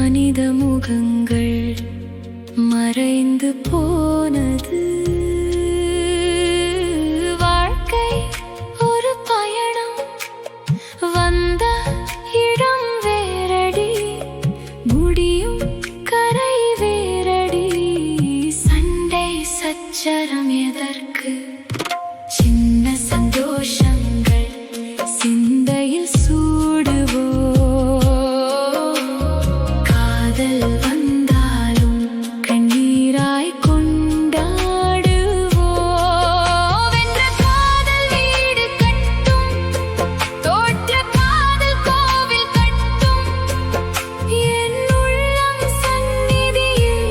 மனித முகங்கள் மறைந்து போனது. வாழ்க்கை ஒரு பயணம், வந்த இடம் வேறடி, முடியும் கரை வேறடி. சண்டை சச்சரம் எதற்கு? சின்ன சந்தோஷங்கள் சிந்தையில் சூடுவோ. காதல் வந்தாலும் கண்ணீராய் கொண்டாடுவோ. வென்ற காதல் வீடு கட்டும், தோற்ற காதல் கோவில் கட்டும். என் உள்ளம் சந்நிதியில்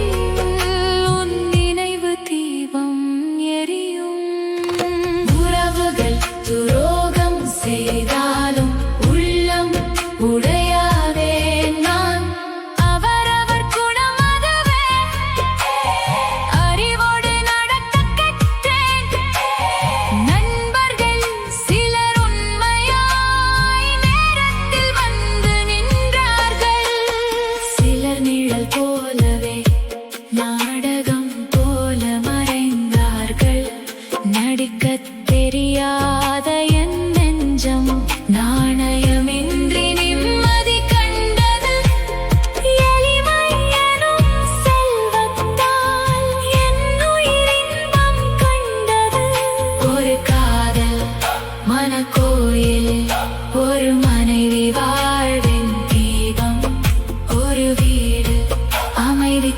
உன் நினைவு தீபம் எரியும். உறவுகள் துரோகம் செய்தாலும் உள்ளம் உடையாதே. நான் அவரவர் குணம் அதுவே, அறிவோடு நடக்கக் கற்றேன். நண்பர்கள் சிலர் உண்மையாய் நேரத்தில் வந்து நின்றார்கள். சிலர் நிழல் போலவே நாடகம் போல மறைந்தார்கள். நடிக்கத் தெரியாத என் நெஞ்சம் நாணயமின்றி நிம்மதி கண்டது. எளிமை எனும் செல்வத்தால் என் உயிர் இன்பம் கண்டது. ஒரு காதல் மனக்கோயில், ஒரு மனைவி வாழ்வின் தீபம், ஒரு வீடு அமைதி